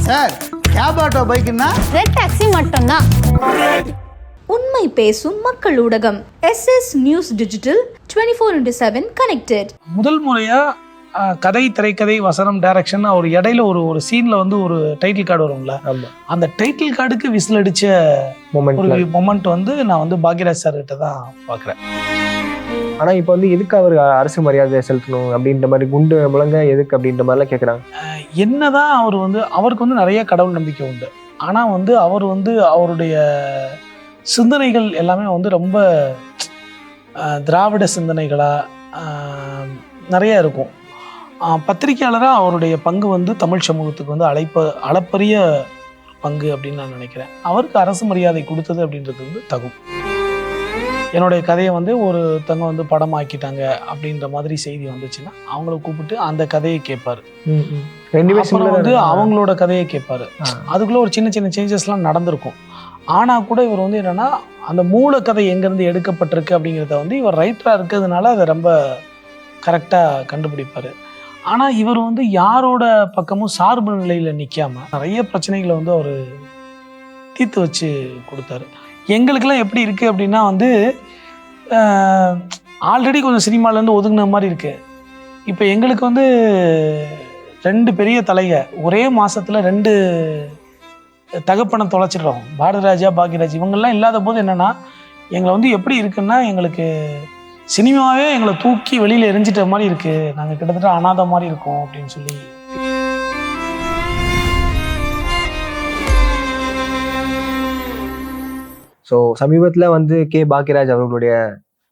Sir cab auto பைக்குன்னா red taxi மட்டும்தான். உண்மை பேசும் மக்கள் ஊடகம் SS நியூஸ் டிஜிட்டல் 24/7 கனெக்டட். முதல் முறையா கதை, திரைக்கதை, வசனம், டைரக்ஷன் ஒரு இடையில ஒரு சீன்ல வந்து ஒரு டைட்டில் கார்டு வரும்ல, அந்த டைட்டில் கார்டுக்கு விசில் அடிச்ச ஒரு மொமெண்ட் வந்து நான் வந்து பாக்யராஜ் சார் கிட்ட தான் பாக்குறேன். ஆனா இப்போ வந்து எதுக்கு அவர் அரசு மரியாதை செலுத்தணும் அப்படின்ற மாதிரி, குண்டு முழங்க எதுக்கு அப்படின்ற மாதிரிலாம் கேட்குறாங்க. என்னதான் அவர் வந்து அவருக்கு வந்து நிறைய கடவுள் நம்பிக்கை உண்டு. ஆனா வந்து அவர் வந்து அவருடைய சிந்தனைகள் எல்லாமே வந்து ரொம்ப திராவிட சிந்தனைகளா நிறைய இருக்கும். பத்திரிகையாளராக அவருடைய பங்கு வந்து தமிழ் சமூகத்துக்கு வந்து அளப்பரிய பங்கு அப்படின்னு நான் நினைக்கிறேன். அவருக்கு அரசு மரியாதை கொடுத்தது அப்படின்றது வந்து தகும். என்னுடைய கதையை வந்து ஒருத்தங்க வந்து படம் ஆக்கிட்டாங்க அப்படின்ற மாதிரி செய்தி வந்துச்சுன்னா அவங்கள கூப்பிட்டு அந்த கதையை கேட்பாரு. அப்புறம் வந்து அவங்களோட கதையை கேட்பாரு. அதுக்குள்ள ஒரு சின்ன சின்ன சேஞ்சஸ்லாம் நடந்திருக்கும். ஆனா கூட இவர் வந்து என்னன்னா அந்த மூல கதை எங்கேருந்து எடுக்கப்பட்டிருக்கு அப்படிங்கிறத வந்து இவர் ரைட்டராக இருக்கிறதுனால அதை ரொம்ப கரெக்டாக கண்டுபிடிப்பார். ஆனால் இவர் வந்து யாரோட பக்கமும் சார்பு நிலையில் நிற்காம நிறைய பிரச்சனைகளை வந்து அவர் தீர்த்து வச்சு கொடுத்தாரு. எங்களுக்கெல்லாம் எப்படி இருக்குது அப்படின்னா வந்து ஆல்ரெடி கொஞ்சம் சினிமாலேருந்து ஒதுங்கின மாதிரி இருக்குது. இப்போ எங்களுக்கு வந்து 2 பெரிய தலைங்க ஒரே மாதத்தில் 2 தகப்பனை தொலைச்சிடுறோம். பாரதிராஜா, பாக்யராஜ் இவங்கெல்லாம் இல்லாத போது என்னென்னா எங்களை வந்து எப்படி இருக்குன்னா எங்களுக்கு சினிமாவே எங்களை தூக்கி வெளியில் எரிஞ்சிட்ட மாதிரி இருக்குது. நாங்கள் கிட்டத்தட்ட அனாதை மாதிரி இருக்கோம் அப்படின்னு சொல்லி. ஸோ சமீபத்தில் வந்து பாக்யராஜ் அவர்களுடைய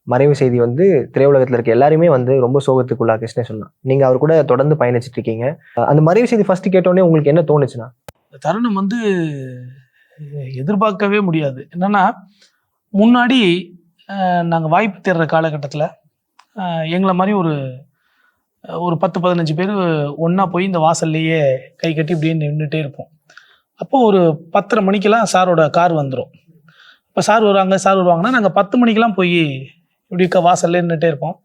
மறைவு செய்தி வந்து திரையுலகத்தில் இருக்க எல்லாருமே வந்து ரொம்ப சோகத்துக்குள்ளாக்குச்சுன்னே சொல்லலாம். நீங்கள் அவர் கூட தொடர்ந்து பயணிச்சுட்டு இருக்கீங்க. அந்த மறைவு செய்தி ஃபர்ஸ்ட் கேட்டோடனே உங்களுக்கு என்ன தோணுச்சுன்னா? தருணம் வந்து எதிர்பார்க்கவே முடியாது. என்னன்னா முன்னாடி நாங்கள் வாய்ப்பு தேடுற காலகட்டத்தில் எங்களை மாதிரி ஒரு 10-15 பேர் ஒன்றா போய் இந்த வாசல்லையே கை கட்டி இப்படியே நின்றுட்டே இருப்போம். அப்போது ஒரு 10:30 மணிக்கெல்லாம் சாரோட கார் வந்துடும். இப்போ சார் வருவாங்கன்னா நாங்கள் 10 மணிக்கெல்லாம் போய் இப்படி வாசல்லே நின்றுட்டே இருப்போம்.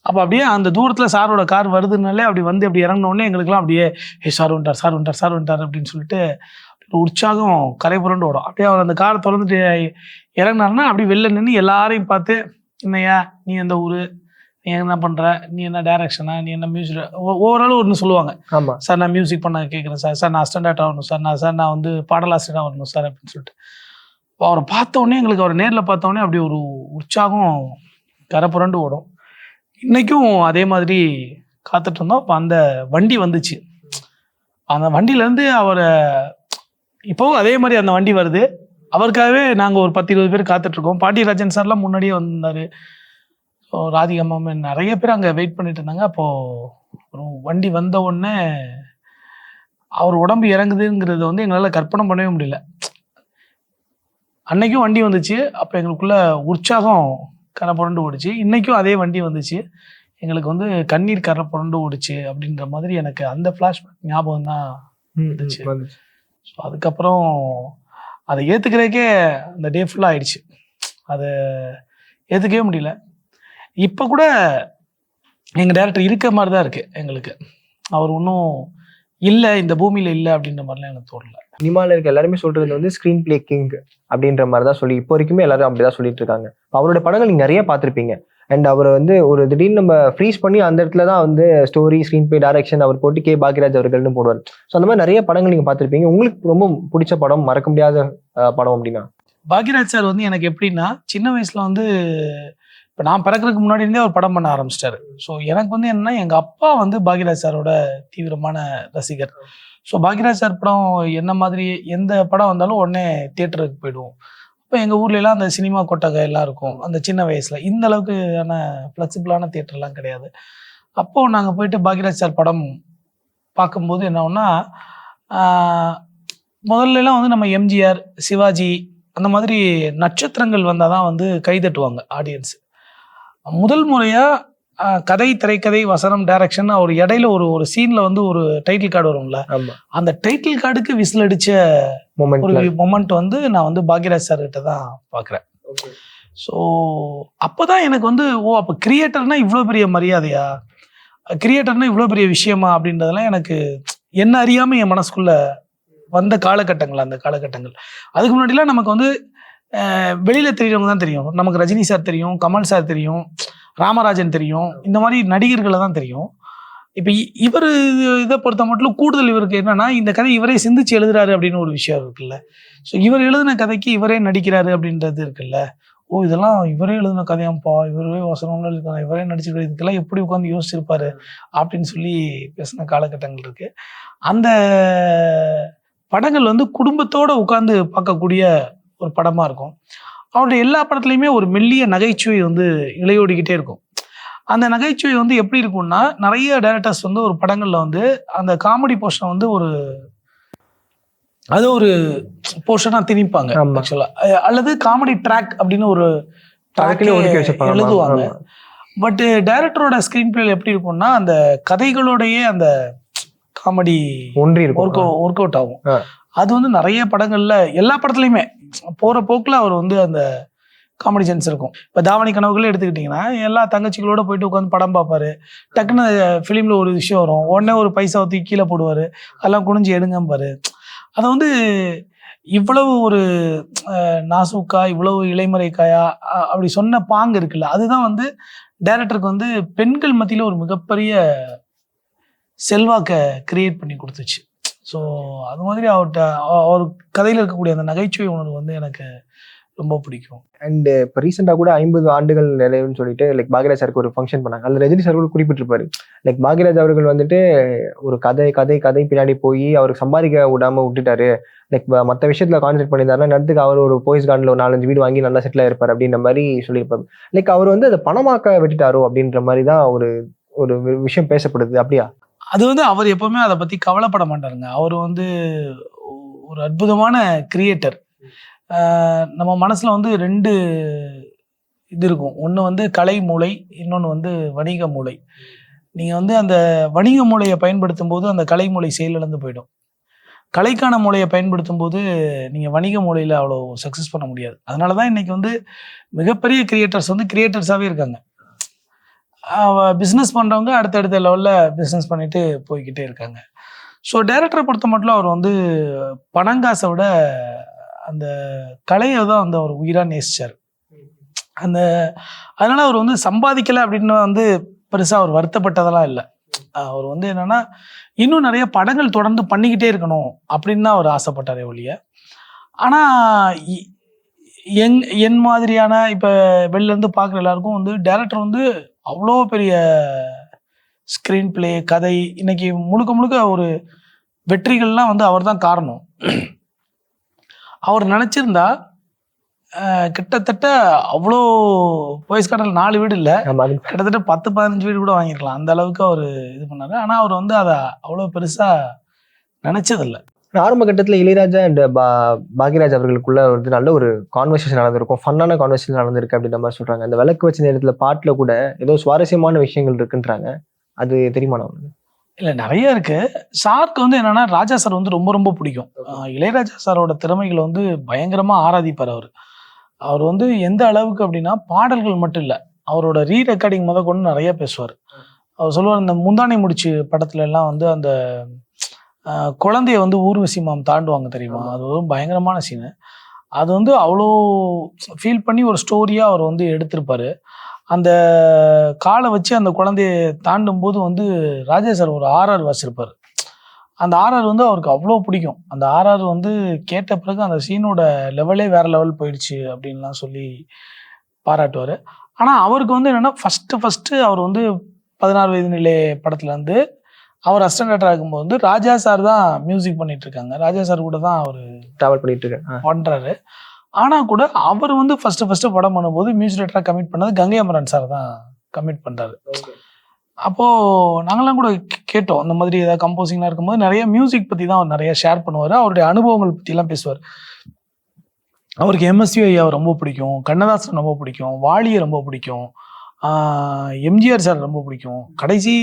அப்போ அப்படியே அந்த தூரத்தில் சாரோட கார் வருதுனாலே அப்படி வந்து அப்படி இறங்கினோடனே எங்களுக்குலாம் அப்படியே சார் வந்துட்டார் அப்படின்னு சொல்லிட்டு ஒரு உற்சாகம் கரை புரண்டு ஓடும். அப்படியே அவர் அந்த காரை திறந்துட்டு இறங்கினாருன்னா அப்படி வெளில நின்று எல்லாரையும் பார்த்து, என்னையா நீ எந்த ஊர், நீ என்ன பண்ணுற, நீ என்ன டைரக்ஷனா, நீ என்ன மியூசிக், ஓவராலும் ஒன்று சொல்லுவாங்க. ஆமாம் சார் நான் மியூசிக் பண்ண கேட்குறேன் சார் நான் அசிஸ்டண்டாக வரணும் சார் நான் வந்து பாடலாசிரியராக வரணும் சார் அப்படின்னு சொல்லிட்டு. இப்போ அவரை பார்த்தோடனே எங்களுக்கு அவர் நேரில் பார்த்தோடனே அப்படி ஒரு உற்சாகம் கரை புரண்டு ஓடும். இன்றைக்கும் அதே மாதிரி காத்துட்டு இருந்தோம். அப்போ அந்த வண்டி வந்துச்சு. அந்த வண்டியிலேருந்து அவரை இப்போவும் அதே மாதிரி அந்த வண்டி வருது. அவருக்காகவே நாங்கள் ஒரு 10-20 பேர் காத்துட்ருக்கோம். பாண்டியராஜன் சார்லாம் முன்னாடியே வந்திருந்தார். ஸோ ராதிகா மேம் நிறைய பேர் அங்கே வெயிட் பண்ணிட்டு இருந்தாங்க. அப்போது ஒரு வண்டி வந்த உடனே அவர் உடம்பு இறங்குதுங்கிறது வந்து எங்களால் கற்பனை பண்ணவே முடியல. அன்னைக்கும் வண்டி வந்துச்சு. அப்போ எங்களுக்குள்ள உற்சாகம் கரை புரண்டு ஓடிச்சு. இன்றைக்கும் அதே வண்டி வந்துச்சு. எங்களுக்கு வந்து கண்ணீர் கரை புரண்டு ஓடிச்சு அப்படின்ற மாதிரி எனக்கு அந்த ஃப்ளாஷ்பேக் ஞாபகம் தான் வந்துச்சு. ஸோ அதுக்கப்புறம் அதை ஏற்றுக்கிறதுக்கே அந்த டே ஃபுல்லாக ஆயிடுச்சு. அதை ஏற்றுக்கவே முடியல. இப்போ கூட எங்கள் டைரக்டர் இருக்க மாதிரி தான் இருக்குது எங்களுக்கு. அவர் ஒன்றும் இல்லை, இந்த பூமியில் இல்லை அப்படின்ற மாதிரிலாம் எனக்கு தோணலை. சினிமாவில் இருக்க எல்லாருமே சொல்றது வந்து ஸ்க்ரீன் பிளே கிங் அப்படின்ற மாதிரி தான் சொல்லி இப்போ வரைக்குமே எல்லாரும் அப்படிதான் சொல்லிட்டு இருக்காங்க. அவரோட படங்கள் நீங்க நிறைய பார்த்துருப்பீங்க. அண்ட் அவரை வந்து ஒரு திடீர்னு நம்ம ஃப்ரீஸ் பண்ணி அந்த இடத்துல தான் வந்து ஸ்டோரி, ஸ்க்ரீன் பிளே, டைரக்ஷன் அவர் போட்டு பாக்யராஜ் அவர்கள்னு போடுவார். ஸோ அந்த மாதிரி நிறைய படங்கள் நீங்க பார்த்துருப்பீங்க. உங்களுக்கு ரொம்ப பிடிச்ச படம், மறக்க முடியாத படம் அப்படின்னா? பாக்யராஜ் சார் வந்து எனக்கு எப்படின்னா, சின்ன வயசுல வந்து இப்போ நான் பிறக்கிறதுக்கு முன்னாடி இருந்தே அவர் படம் பண்ண ஆரம்பிச்சிட்டாரு. ஸோ எனக்கு வந்து என்னன்னா, எங்கள் அப்பா வந்து பாக்யராஜ் சாரோட தீவிரமான ரசிகர். ஸோ பாக்யராஜ் சார் படம் என்ன மாதிரி எந்த படம் வந்தாலும் உடனே தியேட்டருக்கு போயிடுவோம். இப்போ எங்கள் ஊர்லலாம் அந்த சினிமா கொட்டகை எல்லாம் இருக்கும். அந்த சின்ன வயசில் இந்த அளவுக்கான ஃப்ளெக்சிபிளான தியேட்டர்லாம் கிடையாது. அப்போது நாங்கள் போயிட்டு பாக்யராஜ் சார் படம் பார்க்கும்போது என்ன ஆகும்னா, முதல்லலாம் வந்து நம்ம எம்ஜிஆர், சிவாஜி அந்த மாதிரி நட்சத்திரங்கள் வந்தால் தான் வந்து கைதட்டுவாங்க ஆடியன்ஸ். முதல் முறையாக கதை, திரைக்கதை, வசனம், டைரக்ஷன் ஒரு இடையில ஒரு சீன்ல வந்து ஒரு டைட்டில் கார்டு வரும்ல, அந்த டைட்டில் கார்டுக்கு விசில் அடிச்ச ஒரு மொமெண்ட் வந்து நான் வந்து பாக்யராஜ் சார் கிட்ட தான் பாக்குறேன். ஸோ அப்போதான் எனக்கு வந்து அப்போ கிரியேட்டர்னா இவ்வளோ பெரிய மரியாதையா, கிரியேட்டர்னா இவ்வளோ பெரிய விஷயமா அப்படின்றதெல்லாம் எனக்கு என்ன அறியாம என் மனசுக்குள்ள வந்த காலகட்டங்கள், அந்த காலகட்டங்கள். அதுக்கு முன்னாடிலாம் நமக்கு வந்து வெளியில் தெரிஞ்சவங்க தான் தெரியும். நமக்கு ரஜினி சார் தெரியும், கமல் சார் தெரியும், ராமராஜன் தெரியும், இந்த மாதிரி நடிகர்களை தான் தெரியும். இப்போ இவர் இதை பொறுத்த மட்டும் கூடுதல் இவருக்கு என்னன்னா, இந்த கதை இவரே சிந்திச்சு எழுதுறாரு அப்படின்னு ஒரு விஷயம் இருக்குல்ல. ஸோ இவர் எழுதின கதைக்கு இவரே நடிக்கிறாரு அப்படின்றது இருக்குல்ல. ஓ, இதெல்லாம் இவரே எழுதின கதையாம்ப்பா, இவரே வசனங்கள் எழுதிருக்காங்க, இவரே நடிச்சிருக்காரு, இதுக்கெல்லாம் எப்படி உட்காந்து யோசிச்சிருப்பாரு அப்படின்னு சொல்லி பேசின காலகட்டங்கள் இருக்கு. அந்த படங்கள் வந்து குடும்பத்தோட உட்காந்து பார்க்கக்கூடிய ஒரு படமா இருக்கும். அவருடைய எல்லா படத்துலையுமே ஒரு மெல்லிய நகைச்சுவை வந்து இழையோடிக்கிட்டே இருக்கும். அந்த நகைச்சுவை வந்து எப்படி இருக்கும்னா, நிறைய டைரக்டர்ஸ் வந்து ஒரு படங்கள்ல வந்து அந்த காமெடி போர்ஷனை வந்து அது ஒரு போர்ஷனா திணிப்பாங்க ஆக்சுவலா, அல்லது காமெடி ட்ராக் அப்படின்னு ஒரு எழுதுவாங்க. பட் டைரக்டரோட ஸ்கிரீன் பிளேல எப்படி இருக்கும்னா, அந்த கதைகளோடயே அந்த காமெடி ஒர்க் அவுட் ஆகும். அது வந்து நிறைய படங்கள்ல, எல்லா படத்துலையுமே போற போக்குல அவர் வந்து அந்த காமெடி சென்ஸ் இருக்கும். இப்போ தாவணி கனவுகளே எடுத்துக்கிட்டிங்கன்னா, எல்லா தங்கச்சிகளோட போயிட்டு உட்காந்து படம் பார்ப்பாரு. டக்குன்னு ஃபிலிமில் ஒரு விஷயம் வரும், உடனே ஒரு பைசா ஊற்றி கீழே போடுவார், அதெல்லாம் குனிஞ்சு எடுங்கம்பாரு. அதை வந்து இவ்வளவு ஒரு நாசூக்கா, இவ்வளவு இளைமறைக்காயா அப்படி சொன்ன பாங்கு இருக்குல்ல, அதுதான் வந்து டைரக்டருக்கு வந்து பெண்கள் மத்தியில் ஒரு மிகப்பெரிய செல்வாக்கை கிரியேட் பண்ணி கொடுத்துச்சு. ஸோ அது மாதிரி அவர் கதையில் இருக்கக்கூடிய அந்த நகைச்சுவை உணர்வு வந்து எனக்கு ரொம்ப பிடிக்கும். அண்ட் இப்போ ரீசெண்டாக கூட 50 ஆண்டுகள் நிறைவுன்னு சொல்லிட்டு லைக் பாக்யராஜ் சாருக்கு ஒரு ஃபங்க்ஷன் பண்ணாங்க. அதில் ரஜினி சார் கூட குறிப்பிட்டிருப்பாரு, லைக் பாக்யராஜ் அவர்கள் வந்துட்டு ஒரு கதை பின்னாடி போய் அவருக்கு சம்பாதிக்க விடாமல் விட்டுட்டாரு. லைக் மற்ற விஷயத்துல கான்சென்ட்ரேட் பண்ணியிருந்தாருன்னா நேரத்துக்கு அவர் ஒரு போய்ஸ் கார்டில் ஒரு 4-5 வீடு வாங்கி நல்லா செட்டில் ஆயிருப்பார் அப்படின்ற மாதிரி சொல்லியிருப்பாரு. லைக் அவர் வந்து அதை பணமாக்க விட்டுட்டாரோ அப்படின்ற மாதிரி தான் ஒரு விஷயம் பேசப்படுது. அப்படியா? அது வந்து அவர் எப்பவுமே அதை பத்தி கவலைப்பட மாட்டாருங்க. அவர் வந்து ஒரு அற்புதமான கிரியேட்டர். நம்ம மனசுல வந்து 2 இது இருக்கும். ஒன்று வந்து கலை மூளை, இன்னொன்று வந்து வணிக மூளை. நீங்கள் வந்து அந்த வணிக மூளையை பயன்படுத்தும் போது அந்த கலை மூளை செயலிழந்து போயிடும். கலைக்கான மூளையை பயன்படுத்தும் போது நீங்கள் வணிக மூளையில் அவ்வளோ சக்ஸஸ் பண்ண முடியாது. அதனால தான் இன்னைக்கு வந்து மிகப்பெரிய கிரியேட்டர்ஸ் வந்து கிரியேட்டர்ஸாகவே இருக்காங்க. பிஸ்னஸ் பண்ணுறவங்க அடுத்தடுத்த லெவலில் பிஸ்னஸ் பண்ணிட்டு போய்கிட்டே இருக்காங்க. ஸோ டைரக்டரை பொறுத்த மட்டும் அவர் வந்து பணங்காசை விட அந்த கலையை தான் வந்து அவர் உயிராக நேசிச்சார். அதனால அவர் வந்து சம்பாதிக்கலை அப்படின்னு வந்து பெருசாக அவர் வருத்தப்பட்டதெல்லாம் இல்லை. அவர் வந்து என்னன்னா, இன்னும் நிறைய படங்கள் தொடர்ந்து பண்ணிக்கிட்டே இருக்கணும் அப்படின்னு தான் அவர் ஆசைப்பட்டாரே ஒழிய. ஆனால் என் மாதிரியான இப்போ வெளிலேருந்து பார்க்குற எல்லாருக்கும் வந்து டைரக்டர் வந்து அவ்வளோ பெரிய ஸ்க்ரீன் பிளே, கதை, இன்னைக்கு முழுக்க ஒரு வெற்றிகள்லாம் வந்து அவர் தான் காரணம். அவர் நினச்சிருந்தா கிட்டத்தட்ட அவ்வளோ போய்ஸ் கார்டில் 4 வீடு இல்லை, கிட்டத்தட்ட 10-15 வீடு கூட வாங்கியிருக்கலாம். அந்த அளவுக்கு அவர் இது பண்ணார். ஆனால் அவர் வந்து அதை அவ்வளோ பெருசாக நினச்சதில்லை. ஆரம்ப கட்டத்தில் இளையராஜா அண்ட் பாக்யராஜ் அவர்களுக்குள்ள வந்து நல்ல ஒரு கான்வர்சேஷன் நடந்திருக்கும், ஃபன்னான கான்வர்சேஷன் நடந்திருக்கு அப்படின்ற மாதிரி சொல்கிறாங்க. அந்த விளக்கு வச்ச நேரத்தில் பாட்டில் கூட ஏதோ சுவாரஸ்யமான விஷயங்கள் இருக்குன்றாங்க. அது தெரியுமா? இல்லை, நிறைய இருக்கு. சாருக்கு வந்து என்னன்னா, ராஜா சார் வந்து ரொம்ப பிடிக்கும். இளையராஜா சாரோட திறமைகளை வந்து பயங்கரமா ஆராதிப்பார். அவர் வந்து எந்த அளவுக்கு அப்படின்னா, பாடல்கள் மட்டும் இல்லை, அவரோட ரெக்கார்டிங் கொண்டு நிறைய பேசுவார். அவர் சொல்லுவார், இந்த முந்தானை முடிச்சு படத்துல எல்லாம் வந்து அந்த குழந்தைய வந்து ஊர்வசி மாம் தாண்டுவாங்க தெரியுமா, அது ஒரு பயங்கரமான சீனு. அது வந்து அவ்வளோ ஃபீல் பண்ணி ஒரு ஸ்டோரியா அவர் வந்து எடுத்திருப்பாரு. அந்த காலை வச்சு அந்த குழந்தைய தாண்டும் போது வந்து ராஜா சார் ஒரு RR வாசிச்சிருப்பார். அந்த RR வந்து அவருக்கு அவ்வளோ பிடிக்கும். அந்த RR வந்து கேட்ட பிறகு அந்த சீனோட லெவலே வேற லெவல் போயிடுச்சு அப்படின்லாம் சொல்லி பாராட்டுவார். ஆனால் அவருக்கு வந்து என்னன்னா, ஃபஸ்ட்டு அவர் வந்து 16 வயது நிலை படத்துல இருந்து அவர் அசிஸ்டன்ட் டைரக்டர் ஆகும்போது வந்து ராஜா சார் தான் மியூசிக் பண்ணிட்டு இருக்காங்க. ராஜா சார் கூட தான் அவர் டிராவல் பண்ணிட்டு பண்றாரு. ஆனா கூட அவர் வந்து ஃபர்ஸ்ட் படம் பண்ணும்போது மியூசிக் டைரக்டரா கமிட் பண்ணது கங்கை அமரன் சார் தான் கமிட் பண்றாரு. அப்போ நாங்கெல்லாம் கூட கேட்டோம், இந்த மாதிரி ஏதாவது கம்போசிங்லாம் இருக்கும்போது நிறைய மியூசிக் பத்தி தான் அவர் நிறைய ஷேர் பண்ணுவார். அவருடைய அனுபவங்கள் பத்தி எல்லாம் பேசுவார். அவருக்கு MSV ஐயா ரொம்ப பிடிக்கும், கண்ணதாசன் ரொம்ப பிடிக்கும், வாலியை ரொம்ப பிடிக்கும், எம்ஜிஆர் சார் ரொம்ப பிடிக்கும். கடைசி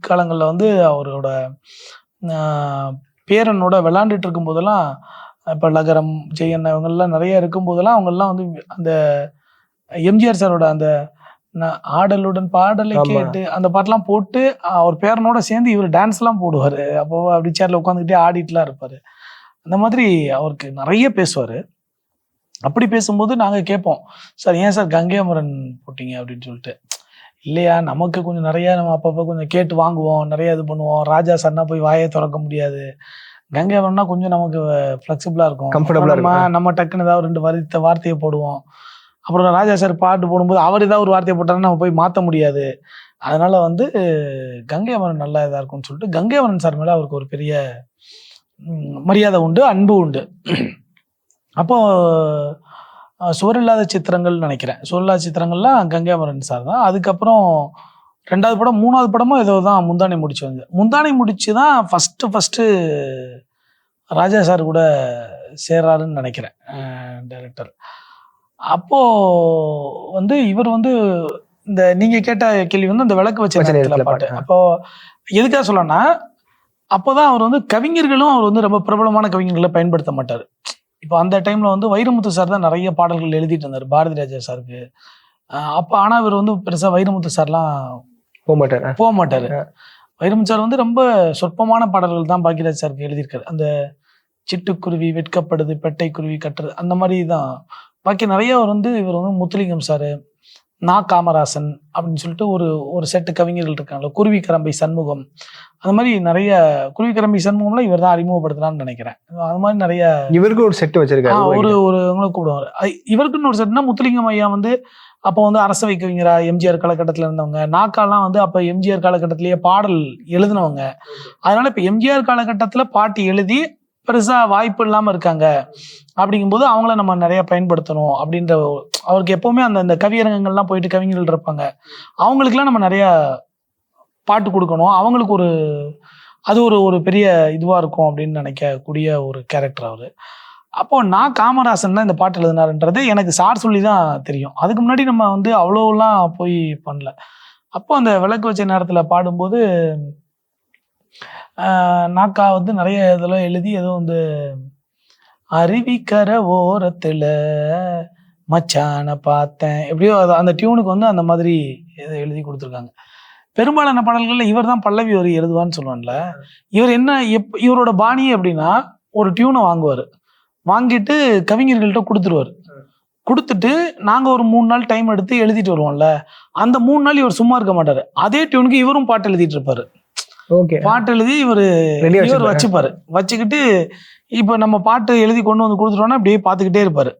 காலங்களில் வந்து அவரோட பேரனோட விளாண்டுட்டு இருக்கும் போதெல்லாம், இப்போ லகரம், ஜெயன் இவங்கெல்லாம் நிறைய இருக்கும்போதெல்லாம் அவங்கெல்லாம் வந்து அந்த எம்ஜிஆர் சாரோட அந்த ஆடலுடன் பாடலை கேட்டு அந்த பாட்டெல்லாம் போட்டு அவர் பேரனோட சேர்ந்து இவர் டான்ஸ்லாம் போடுவார். அப்போ அப்படி சேர்ல உட்காந்துக்கிட்டே ஆடிட்டுலாம் இருப்பார். அந்த மாதிரி அவருக்கு நிறைய பேசுவார். அப்படி பேசும்போது நாங்கள் கேட்போம், சார் ஏன் சார் கங்கை அமரன் போட்டீங்க அப்படின்னு சொல்லிட்டு. இல்லையா, நமக்கு கொஞ்சம் நிறையா நம்ம அப்பப்போ கொஞ்சம் கேட்டு வாங்குவோம், நிறைய இது பண்ணுவோம். ராஜா சார்னா போய் வாயை திறக்க முடியாது. கங்கை அமரன்னா கொஞ்சம் நமக்கு ஃப்ளெக்சிபிளாக இருக்கும், கம்ஃபர்டபுளாக நம்ம டக்குன்னு ஏதாவது 2 வார்த்தையை போடுவோம். அப்புறம் ராஜா சார் பாட்டு போடும்போது அவர் ஏதாவது ஒரு வார்த்தையை போட்டாருன்னா நம்ம போய் மாற்ற முடியாது. அதனால வந்து கங்கை அமரன் நல்லா இதாக இருக்கும்னு சொல்லிட்டு கங்கை அமரன் சார் மேலே அவருக்கு ஒரு பெரிய மரியாதை உண்டு, அன்பு உண்டு. அப்போ சுவரில்லாத சித்திரங்கள் நினைக்கிறேன், சுவரில்லாத சித்திரங்கள்லாம் கங்கை அமரன் சார் தான். அதுக்கப்புறம் 2வது படம் 3வது படமும் ஏதோ தான் முந்தானை முடிச்சு வந்து, முந்தானை முடிச்சு தான் ஃபஸ்ட்டு ராஜா சார் கூட சேர்றாருன்னு நினைக்கிறேன் டைரக்டர். அப்போ வந்து இவர் வந்து இந்த நீங்க கேட்ட கேள்வி வந்து அந்த விளக்கு வச்ச நேரத்துல பாட்டு. அப்போ எதுக்காக சொல்லணும்னா, அப்போதான் அவர் வந்து கவிஞர்களும் அவர் வந்து ரொம்ப பிரபலமான கவிஞர்களை பயன்படுத்த மாட்டார். இப்போ அந்த டைம்ல வந்து வைரமுத்து சார் தான் நிறைய பாடல்கள் எழுதிட்டு இருந்தார் பாரதி ராஜா சாருக்கு. அப்போ ஆனா இவர் வந்து பெருசா வைரமுத்து சார்லாம் போக மாட்டாரு. வைரமுத்து சார் வந்து ரொம்ப சொற்பமான பாடல்கள் தான் பாக்கியராஜ் சாருக்கு எழுதியிருக்காரு. அந்த சிட்டுக்குருவி வெட்கப்படுது, பெட்டை குருவி கட்டுறது, அந்த மாதிரி தான். பாக்கி நிறைய இவர் வந்து முத்துலிங்கம் சாரு, நா காமராசன் அப்படின்னு சொல்லிட்டு ஒரு செட்டு கவிஞர்கள் இருக்காங்களா, குருவி கரம்பை சண்முகம், அந்த மாதிரி நிறைய. குருவி கரம்பை சண்முகம்லாம் இவர் தான் அறிமுகப்படுத்தலாம்னு நினைக்கிறேன். அது மாதிரி நிறைய இவருக்கு ஒரு செட் வச்சிருக்காரு. ஒரு கூப்பிடுவார். இவருக்குன்னு ஒரு செட்னா முத்துலிங்கம் ஐயா வந்து அப்போ வந்து அரசவை கவிஞரா எம்ஜிஆர் காலகட்டத்தில் இருந்தவங்க. நாக்காலாம் வந்து அப்போ எம்ஜிஆர் காலகட்டத்திலேயே பாடல் எழுதினவங்க. அதனால இப்போ எம்ஜிஆர் காலகட்டத்தில் பாட்டு எழுதி பெருசா வாய்ப்பு இல்லாமல் இருக்காங்க. அப்படிங்கும்போது அவங்கள நம்ம நிறைய பயன்படுத்தணும் அப்படின்ற அவருக்கு எப்பவுமே அந்த கவியரங்கங்கள்லாம் போயிட்டு கவிஞர்கள் இருப்பாங்க, அவங்களுக்குலாம் நம்ம நிறைய பாட்டு கொடுக்கணும், அவங்களுக்கு அது ஒரு பெரிய இதுவா இருக்கும் அப்படின்னு நினைக்கக்கூடிய ஒரு கேரக்டர் அவரு. அப்போ நான் காமராசன் தான் இந்த பாட்டு எழுதினாருன்றது எனக்கு சார் சொல்லி தான் தெரியும். அதுக்கு முன்னாடி நம்ம வந்து அவ்வளோலாம் போய் பண்ணல. அப்போ அந்த விளக்கு வச்ச நேரத்தில் பாடும்போது நாக்கா வந்து நிறைய இதெல்லாம் எழுதி ஏதோ வந்து அருவிக்கரை ஓரத்துல மச்சான பார்த்தேன், எப்படியோ அந்த டியூனுக்கு வந்து அந்த மாதிரி எழுதி கொடுத்துருக்காங்க. பெரும்பாலான பாடல்கள்ல இவர் தான் பல்லவி வரி எழுதுவான்னு சொல்லுவான்ல. இவர் என்ன இவரோட பாணி அப்படின்னா, ஒரு டியூனை வாங்குவார், வாங்கிட்டு கவிஞர்கள்ட்ட கொடுத்துருவார். கொடுத்துட்டு நாங்கள் ஒரு 3 நாள் டைம் எடுத்து எழுதிட்டு வருவோம்ல, அந்த 3 நாள் இவர் சும்மா இருக்க மாட்டார். அதே டியூனுக்கு இவரும் பாட்டு எழுதிட்டு இருப்பாரு. பாட்டு எழுதி இவர் வச்சுப்பாரு. வச்சுக்கிட்டு இப்போ நம்ம பாட்டு எழுதி கொண்டு வந்து கொடுத்துட்டோம்னா அப்படியே பார்த்துக்கிட்டே இருப்பாரு.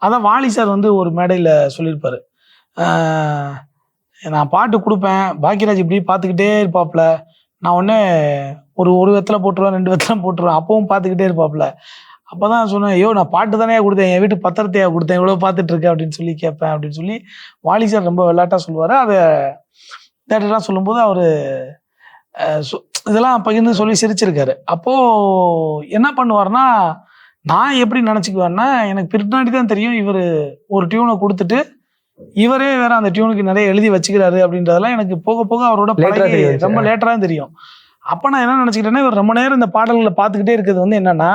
அதான் வாலி சார் வந்து ஒரு மேடையில் சொல்லியிருப்பாரு, நான் பாட்டு கொடுப்பேன், பாக்கியராஜ் இப்படி பார்த்துக்கிட்டே இருப்பாப்புல, நான் ஒன்று ஒரு வெத்தலை போட்டுருவேன், 2 வெத்தலை போட்டுருவேன், அப்பவும் பார்த்துக்கிட்டே இருப்பாப்புல. அப்போதான் சொன்னேன், ஐயோ நான் பாட்டு தானே கொடுத்தேன், என் வீட்டு பத்திரத்தையா கொடுத்தேன், இவ்வளோ பார்த்துட்டு இருக்கேன் அப்படின்னு சொல்லி கேட்பேன் அப்படின்னு சொல்லி வாலி சார் ரொம்ப விளையாட்டாக சொல்லுவார். அதை தேட்டர்லாம் சொல்லும்போது அவர் இதெல்லாம் பகிர்ந்து சொல்லி சிரிச்சிருக்காரு. அப்போ என்ன பண்ணுவார்னா, நான் எப்படி நினச்சிக்குவேன்னா, எனக்கு பின்னாடி தான் தெரியும் இவர் ஒரு டியூனை கொடுத்துட்டு இவரே வேற அந்த டியூனுக்கு நிறைய எழுதி வச்சுக்கிறாரு அப்படின்றதெல்லாம் எனக்கு போக போக அவரோட பழகி ரொம்ப லேட்டரா தான் தெரியும். அப்ப நான் என்ன நினைச்சுக்கிட்டேன்னா, இவர் ரொம்ப நேரம் இந்த பாடல்களை பார்த்துக்கிட்டே இருக்கிறது வந்து என்னன்னா,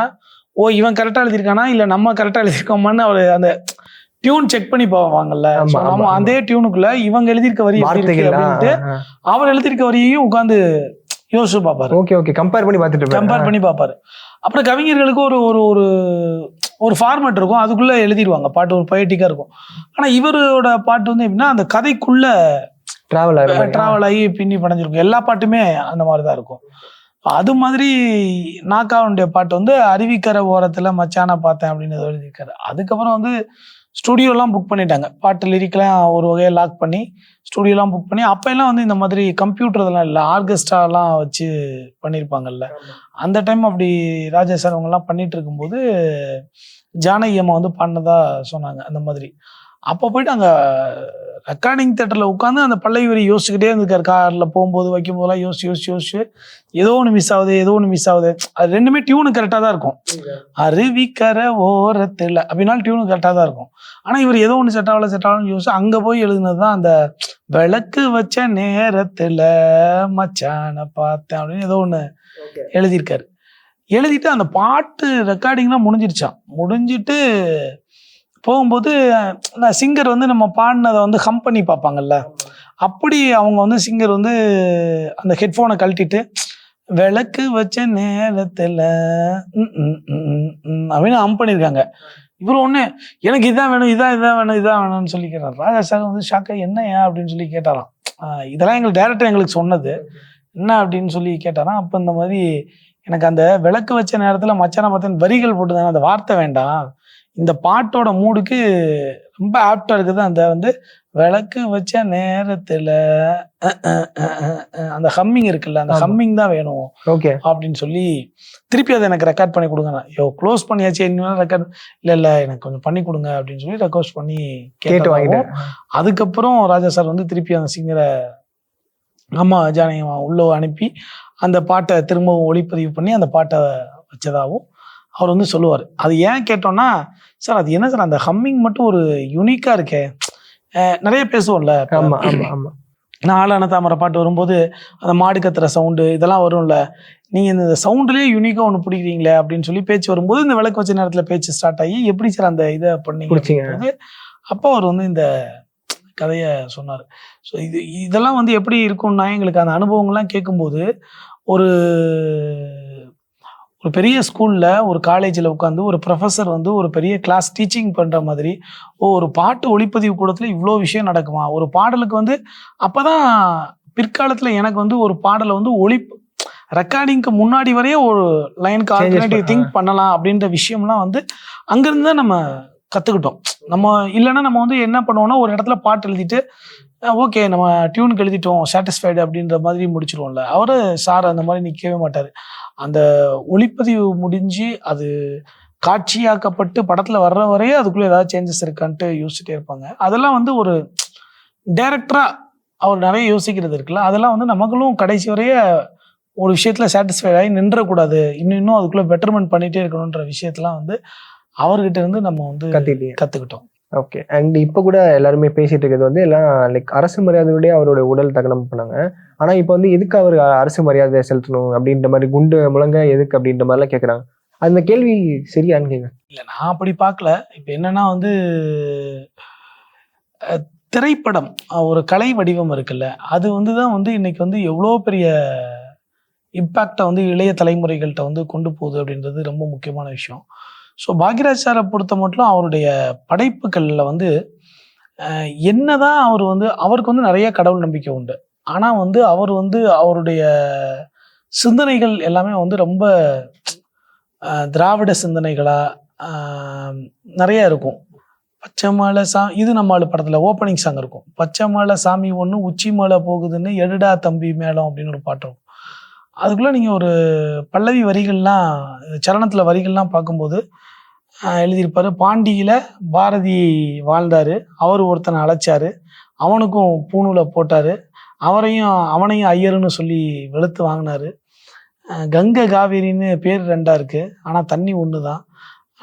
ஓ இவன் கரெக்டா எழுதியிருக்கானா இல்ல நம்ம கரெக்டா எழுதியிருக்கோமான்னு அவர் அந்த டியூன் செக் பண்ணி போவாங்கல்ல. அதே டியூனுக்குள்ள இவங்க எழுதியிருக்க வரி அப்படின்ட்டு அவர் எழுதியிருக்க வரியையும் உட்காந்து யோசிச்சு பார்ப்பாரு. கம்பேர் பண்ணி பார்ப்பாரு. அப்புறம் கவிஞர்களுக்கு ஒரு ஃபார்மேட் இருக்கும், அதுக்குள்ள எழுதிடுவாங்க பாட்டு, ஒரு பொயட்டிக்கா இருக்கும். ஆனா இவரோட பாட்டு வந்து எப்படின்னா, அந்த கதைக்குள்ள டிராவல் ஆகி பின்னி படைஞ்சிருக்கும். எல்லா பாட்டுமே அந்த மாதிரிதான் இருக்கும். அது மாதிரி நாக்காவுடைய பாட்டு வந்து அருவிக்கரை ஓரத்துல மச்சான பார்த்தேன் அப்படின்னு எழுதியிருக்காரு. அதுக்கப்புறம் வந்து ஸ்டுடியோலாம் புக் பண்ணிட்டாங்க, பாட்டு லிரிக்லாம் ஒரு வகையை லாக் பண்ணி ஸ்டுடியோலாம் புக் பண்ணி. அப்போ எல்லாம் வந்து இந்த மாதிரி கம்ப்யூட்டர் இதெல்லாம் இல்லை, ஆர்கெஸ்ட்ராலாம் வச்சு பண்ணியிருப்பாங்கல்ல. அந்த டைம் அப்படி ராஜா சார் அவங்கெல்லாம் பண்ணிட்டு இருக்கும்போது ஜானகி அம்மா வந்து பாடினதா சொன்னாங்க. அந்த மாதிரி அப்போ போயிட்டு அங்கே ரெக்கார்டிங் தேட்டரில் உட்காந்து அந்த பல்லவி வரி யோசிச்சுக்கிட்டே இருந்திருக்காரு. காரில் போகும்போது வைக்கும் போதெல்லாம் யோசிச்சு ஏதோ ஒன்று மிஸ் ஆகுது. அது ரெண்டுமே டியூனு கரெக்டாக தான் இருக்கும். அருவிக்கரை ஓரத்தில் அப்படின்னாலும் டியூனு கரெக்டாக தான் இருக்கும். ஆனால் இவர் ஏதோ ஒன்று செட் ஆகலன்னு யோசிச்சு அங்கே போய் எழுதுனது தான் அந்த விளக்கு வச்ச நேரத்தில் மச்சான பார்த்தேன் அப்படின்னு ஏதோ ஒன்று எழுதியிருக்காரு. எழுதிட்டு அந்த பாட்டு ரெக்கார்டிங்லாம் முடிஞ்சிட்டு போகும்போது சிங்கர் வந்து நம்ம பாடினதை வந்து ஹம் பண்ணி பார்ப்பாங்கல்ல, அப்படி அவங்க வந்து சிங்கர் வந்து அந்த ஹெட்ஃபோனை கழட்டிட்டு விளக்கு வச்ச நேரத்துல அப்படின்னு ஹம் பண்ணியிருக்காங்க. இவரு ஒண்ணு எனக்கு இதான் வேணும் இதான் வேணும்னு சொல்லி கேட்டார். ராஜா சார் வந்து ஷாக்கா என்னையா அப்படின்னு சொல்லி கேட்டாராம். இதெல்லாம் எங்களுக்கு டைரக்டர் எங்களுக்கு சொன்னது என்ன அப்படின்னு சொல்லி கேட்டாராம். அப்போ இந்த மாதிரி எனக்கு அந்த விளக்கு வச்ச நேரத்துல மச்சான பார்த்தேன் வரிகள் போட்டுதானே, அந்த வார்த்தை வேண்டாம், இந்த பாட்டோட மூடுக்கு ரொம்ப ஆப்டா இருக்குது அந்த வந்து விளக்கு வச்ச நேரத்துல அந்த ஹம்மிங் இருக்குல்ல, அந்த ஹம்மிங் தான் வேணும் அப்படின்னு சொல்லி திருப்பி அதை எனக்கு ரெக்கார்ட் பண்ணி கொடுங்க. க்ளோஸ் பண்ணியாச்சு, இன்னும் ரெக்கார்ட் இல்ல எனக்கு கொஞ்சம் பண்ணி கொடுங்க அப்படின்னு சொல்லி ரெக்வஸ்ட் பண்ணி கேட்டு வாங்கிட்டேன். அதுக்கப்புறம் ராஜா சார் வந்து திருப்பி அந்த சிங்கரை அம்மா ஜானகி உள்ள அனுப்பி அந்த பாட்டை திரும்பவும் ஒளிப்பதிவு பண்ணி அந்த பாட்டை வச்சதாகவும் அவர் வந்து சொல்லுவார். அது ஏன் கேட்டோம்னா, சார் அது என்ன சார் அந்த ஹம்மிங் மட்டும் ஒரு யூனிக்கா இருக்கே, நிறைய பேசுவோம்ல, நான் ஆளான தாமரை பாட்டு வரும்போது அந்த மாடு கத்துற சவுண்டு இதெல்லாம் வரும்ல, நீங்க இந்த சவுண்ட்லயே யூனிக்கா ஒன்று பிடிக்கிறீங்களே அப்படின்னு சொல்லி பேச்சு வரும்போது இந்த விளக்கு வச்ச நேரத்துல பேச்சு ஸ்டார்ட் ஆகி எப்படி சார் அந்த இதை பண்ணீங்க அப்போ அவர் வந்து இந்த கதையை சொன்னார். ஸோ இதெல்லாம் வந்து எப்படி இருக்கும்னா, எங்களுக்கு அந்த அனுபவங்கள்லாம் கேட்கும்போது ஒரு ஒரு பெரிய ஸ்கூல்ல ஒரு காலேஜில் உட்காந்து ஒரு ப்ரொஃபஸர் வந்து ஒரு பெரிய கிளாஸ் டீச்சிங் பண்ற மாதிரி, ஒரு பாட்டு ஒளிப்பதிவு கூடத்துல இவ்வளோ விஷயம் நடக்குமா, ஒரு பாடலுக்கு வந்து அப்பதான் பிற்காலத்துல எனக்கு வந்து ஒரு பாடலை வந்து ரெக்கார்டிங்க்கு முன்னாடி வரையே ஒரு லைனுக்கு ஆல்டர்னேட்டிவ் திங்க் பண்ணலாம் அப்படின்ற விஷயம்லாம் வந்து அங்கிருந்து தான் நம்ம கத்துக்கிட்டோம். நம்ம இல்லைன்னா நம்ம வந்து என்ன பண்ணுவோம்னா, ஒரு இடத்துல பாட்டு எழுதிட்டு ஓகே நம்ம டியூனுக்கு எழுதிட்டோம் சாட்டிஸ்ஃபைடு அப்படின்ற மாதிரி முடிச்சிருவோம்ல. அவரு சார் அந்த மாதிரி நிற்கவே மாட்டார். அந்த ஒளிப்பதிவு முடிஞ்சு அது காட்சியாக்கப்பட்டு படத்துல வர்ற வரையே அதுக்குள்ள ஏதாவது சேஞ்சஸ் இருக்கான்ட்டு யோசிச்சுட்டே இருப்பாங்க. அதெல்லாம் வந்து ஒரு டைரக்டரா அவர் நிறைய யோசிக்கிறது இருக்குல்ல, அதெல்லாம் வந்து நமக்குள்ளும் கடைசி வரைய ஒரு விஷயத்துல சாட்டிஸ்ஃபைட் ஆகி நின்றக்கூடாது, இன்னும் அதுக்குள்ள பெட்டர்மெண்ட் பண்ணிட்டே இருக்கணும்ன்ற விஷயத்தெல்லாம் வந்து அவர்கிட்ட இருந்து நம்ம வந்து கத்துக்கிட்டோம். ஓகே. அண்ட் இப்போ கூட எல்லாருமே பேசிட்டு இருக்கிறது வந்து எல்லாம் லைக் அரசு மரியாதையோடய அவரோட உடல் தகனம் பண்ணாங்க. ஆனா இப்போ வந்து எதுக்கு அவர் அரசு மரியாதை செலுத்தணும் அப்படின்ற மாதிரி, குண்டு முழங்க எதுக்கு அப்படின்ற மாதிரிலாம் கேட்குறாங்க. அந்த கேள்வி சரியான்னு கேட்குறேன். இல்லை, நான் அப்படி பார்க்கல. இப்போ என்னன்னா வந்து திரைப்படம் ஒரு கலை வடிவம் இருக்குல்ல, அது வந்து தான் வந்து இன்னைக்கு வந்து எவ்வளோ பெரிய இம்பேக்டை வந்து இளைய தலைமுறைகள்கிட்ட வந்து கொண்டு போகுது அப்படின்றது ரொம்ப முக்கியமான விஷயம். ஸோ பாக்யராஜ் சாரை பொறுத்த மட்டும் அவருடைய படைப்புகளில் வந்து என்னதான் அவர் வந்து அவருக்கு வந்து நிறைய கடவுள் நம்பிக்கை உண்டு. ஆனால் வந்து அவர் வந்து அவருடைய சிந்தனைகள் எல்லாமே வந்து ரொம்ப திராவிட சிந்தனைகளா நிறைய இருக்கும். பச்சை மலை இது நம்ம படத்துல ஓப்பனிங் சாங் இருக்கும். பச்சை மலை சாமி ஒன்று உச்சி மலை போகுதுன்னு எடுடா தம்பி மேளம் அப்படின்னு ஒரு பாட்டு இருக்கும். அதுக்குள்ள நீங்க ஒரு பல்லவி வரிகள்லாம் சரணத்துல வரிகள்லாம் பார்க்கும்போது எழுதியிருப்பாரு, பாண்டியில பாரதி வாழ்ந்தாரு, அவர் ஒருத்தனை அழைச்சாரு, அவனுக்கும் பூணூலை போட்டாரு, அவனையும் ஐயருன்னு சொல்லி வெளுத்து வாங்கினாரு, கங்கை காவேரின்னு பேர் ரெண்டா இருக்கு ஆனா தண்ணி ஒன்று தான்,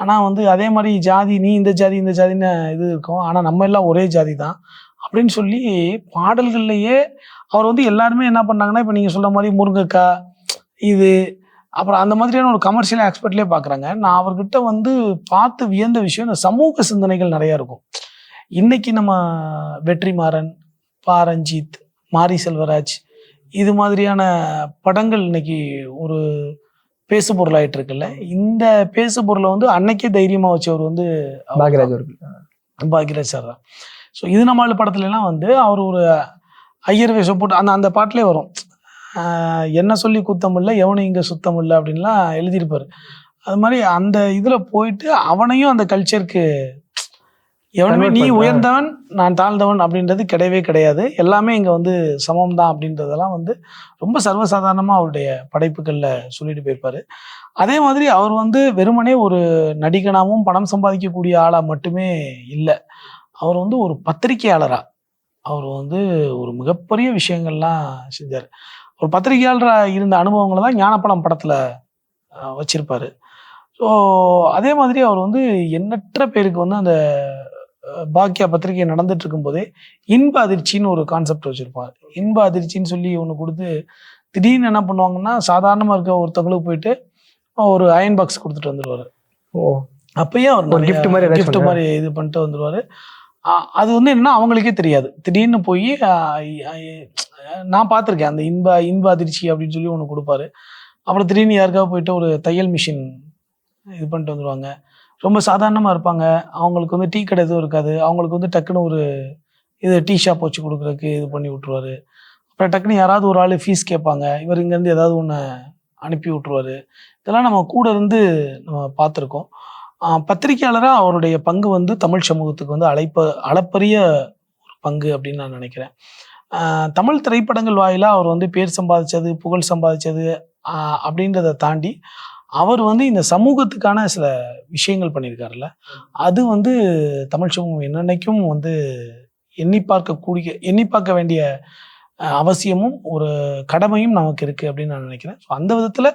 ஆனா வந்து அதே மாதிரி ஜாதி நீ இந்த ஜாதின்னு இது இருக்கும், ஆனா நம்ம எல்லாம் ஒரே ஜாதி தான் அப்படின்னு சொல்லி பாடல்கள்லயே அவர் வந்து எல்லாருமே என்ன பண்ணாங்கன்னா, இப்போ நீங்க சொல்ற மாதிரி முருங்கைக்காய் இது அப்புறம் அந்த மாதிரியான ஒரு கமர்ஷியல் எக்ஸ்பர்ட்லேயே பார்க்குறாங்க. நான் அவர்கிட்ட வந்து பார்த்து வியந்த விஷயம், இந்த சமூக சிந்தனைகள் நிறைய இருக்கும். இன்னைக்கு நம்ம வெற்றிமாறன், பா ரஞ்சித், மாரி செல்வராஜ் இது மாதிரியான படங்கள் இன்னைக்கு ஒரு பேசு பொருளாயிட்டு இருக்குல்ல, இந்த பேசு பொருளை வந்து அன்னைக்கே தைரியமா வச்சவர் வந்து பாக்யராஜ் சார் தான். ஸோ இது நம்ம படத்துல எல்லாம் வந்து அவர் ஒரு ஐயர் வேஷம் போட்டு அந்த பாட்டிலே வரும், என்ன சொல்லி குத்தம் இல்லை எவனும் இங்கே சுத்தம் இல்லை அப்படின்லாம் எழுதியிருப்பாரு. அது மாதிரி அந்த இதில் போயிட்டு அவனையும் அந்த கல்ச்சருக்கு எவனுமே நீ உயர்ந்தவன் நான் தாழ்ந்தவன் அப்படின்றது கிடையவே கிடையாது, எல்லாமே இங்கே வந்து சமம் தான் அப்படின்றதெல்லாம் வந்து ரொம்ப சர்வசாதாரணமாக அவருடைய படைப்புகளில் சொல்லிட்டு போயிருப்பாரு. அதே மாதிரி அவர் வந்து வெறுமனே ஒரு நடிகனாகவும் பணம் சம்பாதிக்கக்கூடிய ஆளாக மட்டுமே இல்லை, அவர் வந்து ஒரு பத்திரிகையாளராக அவர் வந்து ஒரு மிகப்பெரிய விஷயங்கள்லாம் செஞ்சார். ஒரு பத்திரிகையாளராக இருந்த அனுபவங்களை தான் ஞானப்பழம் படத்தில் வச்சிருப்பாரு. ஸோ அதே மாதிரி அவர் வந்து எண்ணற்ற பேருக்கு வந்து அந்த பாக்கியா பத்திரிகை நடந்துட்டு இருக்கும்போதே இன்ப அதிர்ச்சின்னு ஒரு கான்செப்ட் வச்சிருப்பார். இன்ப அதிர்ச்சின்னு சொல்லி ஒன்று கொடுத்து திடீர்னு என்ன பண்ணுவாங்கன்னா, சாதாரணமாக இருக்க ஒருத்தவங்களுக்கு போயிட்டு ஒரு அயன் பாக்ஸ் கொடுத்துட்டு வந்துடுவார். அப்பயே அவர் கிஃப்ட் மாதிரி இது பண்ணிட்டு வந்துடுவார். அது வந்து என்னன்னா அவங்களுக்கே தெரியாது, திடீர்னு போய் நான் பார்த்துருக்கேன் அந்த இன்ப அதிர்ச்சி அப்படின்னு சொல்லி ஒன்று கொடுப்பாரு. அப்புறம் திடீர்னு யாருக்காவது போயிட்டு ஒரு தையல் மிஷின் இது பண்ணிட்டு வந்துடுவாங்க. ரொம்ப சாதாரணமாக இருப்பாங்க. அவங்களுக்கு வந்து டீ கடை எதுவும் இருக்காது. அவங்களுக்கு வந்து டக்குன்னு ஒரு இது டீ ஷாப் வச்சு கொடுக்குறதுக்கு இது பண்ணி விட்ருவாரு. அப்புறம் டக்குன்னு யாராவது ஒரு ஆள் ஃபீஸ் கேட்பாங்க. இவர் இங்கேருந்து ஏதாவது ஒன்று அனுப்பி விட்ருவாரு. இதெல்லாம் நம்ம கூட இருந்து நம்ம பார்த்துருக்கோம். பத்திரிகையாளராக அவருடைய பங்கு வந்து தமிழ் சமூகத்துக்கு வந்து அளப்பரிய ஒரு பங்கு அப்படின்னு நான் நினைக்கிறேன். தமிழ் திரைப்படங்கள் வாயிலாக அவர் வந்து பேர் சம்பாதிச்சது, புகழ் சம்பாதிச்சது அப்படின்றத தாண்டி அவர் வந்து இந்த சமூகத்துக்கான சில விஷயங்கள் பண்ணியிருக்காருல்ல, அது வந்து தமிழ் சமூகம் என்னன்னைக்கும் வந்து எண்ணி பார்க்க வேண்டிய அவசியமும் ஒரு கடமையும் நமக்கு இருக்குது அப்படின்னு நான் நினைக்கிறேன். ஸோ அந்த விதத்தில்